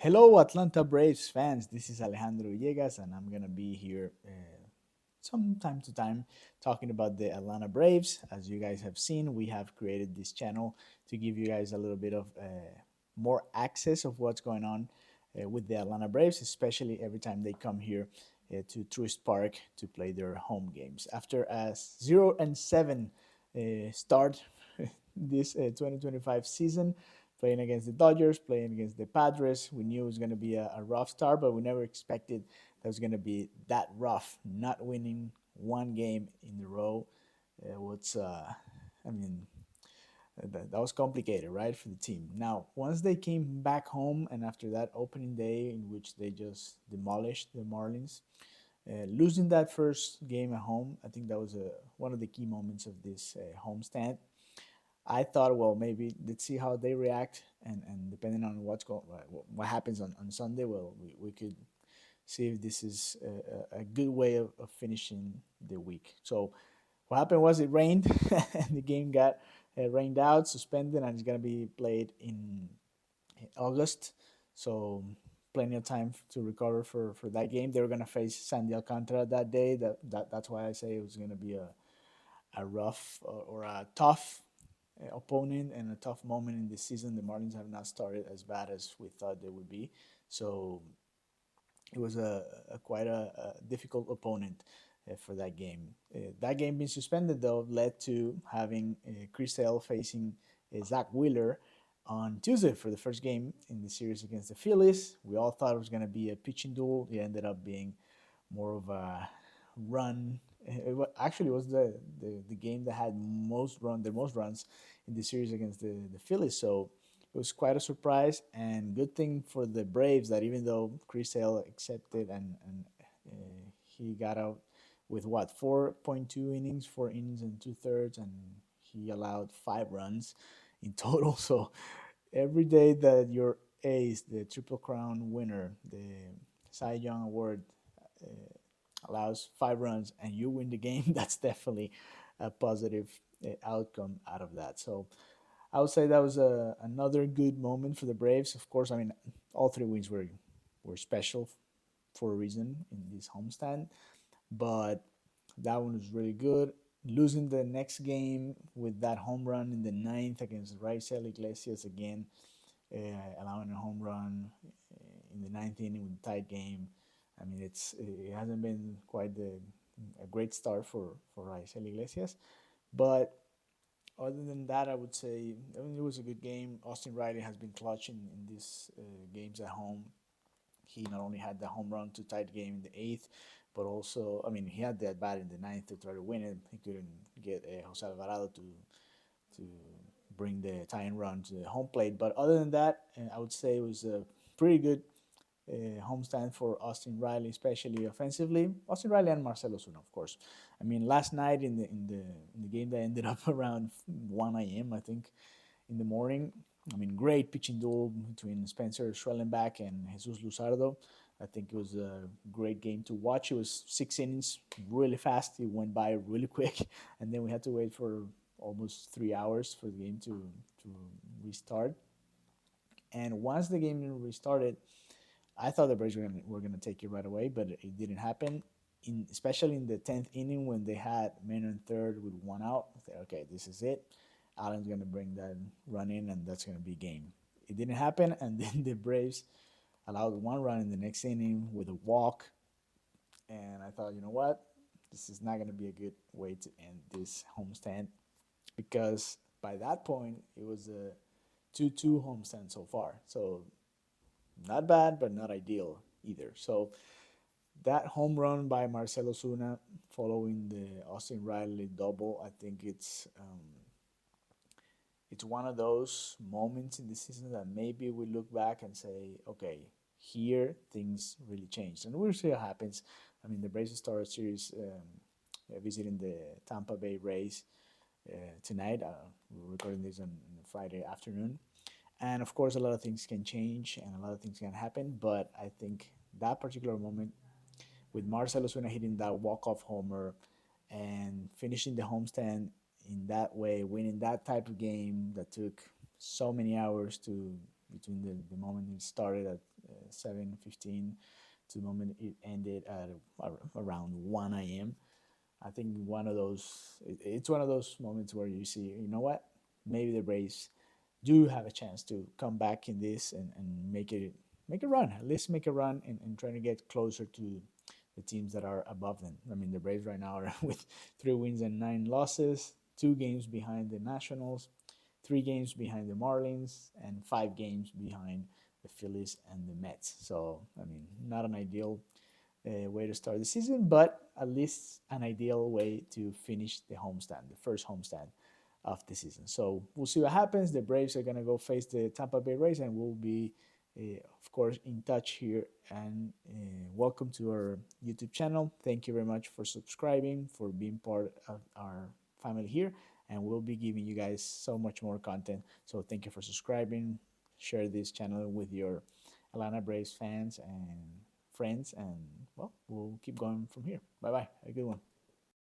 Hello, Atlanta Braves fans. This is Alejandro Villegas, and I'm gonna be here some time to time talking about the Atlanta Braves. As you guys have seen, we have created this channel to give you guys a little bit of more access of what's going on with the Atlanta Braves, especially every time they come here to Truist Park to play their home games. After a 0-7 start this 2025 season, playing against the Dodgers, playing against the Padres. We knew it was going to be a rough start, but we never expected that was going to be that rough. Not winning one game in a row was, I mean, that was complicated, right, for the team. Now, once they came back home, and after that opening day in which they just demolished the Marlins, losing that first game at home, I think that was one of the key moments of this homestand. I thought, well, maybe let's see how they react, and depending on what happens on Sunday, well, we could see if this is a good way of finishing the week. So what happened was it rained, and the game got rained out, suspended, and it's gonna be played in August. So plenty of time to recover for that game. They were gonna face Sandy Alcantara that day. That's why I say it was gonna be a rough or a tough opponent and a tough moment in this season. The Marlins have not started as bad as we thought they would be, so it was a quite a difficult opponent for that game. That game being suspended though led to having Chris Sale facing Zach Wheeler on Tuesday for the first game in the series against the Phillies. We all thought it was going to be a pitching duel. It ended up being more of a run. Actually, it was the game that had the most runs in the series against the Phillies. So it was quite a surprise and good thing for the Braves that even though Chris Sale accepted and he got out with what 4.2 innings, 4 innings and 2/3, and he allowed 5 runs in total. So every day that your ace, the Triple Crown winner, the Cy Young Award, uh, allows 5 runs and you win the game, that's definitely a positive outcome out of that. So I would say that was another good moment for the Braves. Of course, I mean, all 3 wins were special for a reason in this homestand, but that one was really good. Losing the next game with that home run in the ninth against Raisel Iglesias again, allowing a home run in the ninth inning with a tight game. I mean, it hasn't been quite a great start for Raisel Iglesias, but other than that, I would say I mean, it was a good game. Austin Riley has been clutch in these games at home. He not only had the home run to tie the game in the eighth, but also, I mean, he had that bat in the ninth to try to win it. He couldn't get Jose Alvarado to bring the tying run to the home plate. But other than that, I would say it was a pretty good homestand for Austin Riley, especially offensively. Austin Riley and Marcell Ozuna, of course. I mean, last night in the game that ended up around 1 a.m. I think in the morning. I mean, great pitching duel between Spencer Schwellenbach and Jesus Luzardo. I think it was a great game to watch. It was 6 innings, really fast. It went by really quick, and then we had to wait for almost 3 hours for the game to restart. And once the game restarted, I thought the Braves were gonna take it right away, but it didn't happen. Especially in the 10th inning when they had men on third with 1 out, I thought, okay, this is it. Allen's gonna bring that run in, and that's gonna be game. It didn't happen, and then the Braves allowed 1 run in the next inning with a walk, and I thought, you know what, this is not gonna be a good way to end this homestand because by that point it was a 2-2 homestand so far. So not bad, but not ideal either. So that home run by Marcell Ozuna following the Austin Riley double, I think it's one of those moments in the season that maybe we look back and say, okay, here things really changed, and we'll see what happens. I mean, the Braves start series visiting the Tampa Bay Rays tonight. We're recording this on Friday afternoon, and of course, a lot of things can change and a lot of things can happen. But I think that particular moment with Marcell Ozuna hitting that walk-off homer and finishing the homestand in that way, winning that type of game that took so many hours to between the moment it started at 7:15 to the moment it ended at around 1 a.m. I think it's one of those moments where you see, you know what, maybe the Braves do have a chance to come back in this and make a run, at least make a run and trying to get closer to the teams that are above them. I mean, the Braves right now are with 3 wins and 9 losses, 2 games behind the Nationals, 3 games behind the Marlins, and 5 games behind the Phillies and the Mets. So, I mean, not an ideal way to start the season, but at least an ideal way to finish the homestand, the first homestand of the season. So we'll see what happens. The Braves are going to go face the Tampa Bay Rays, and we'll be, of course, in touch here. And welcome to our YouTube channel. Thank you very much for subscribing, for being part of our family here. And we'll be giving you guys so much more content. So thank you for subscribing. Share this channel with your Atlanta Braves fans and friends. And, well, we'll keep going from here. Bye bye. Have a good one.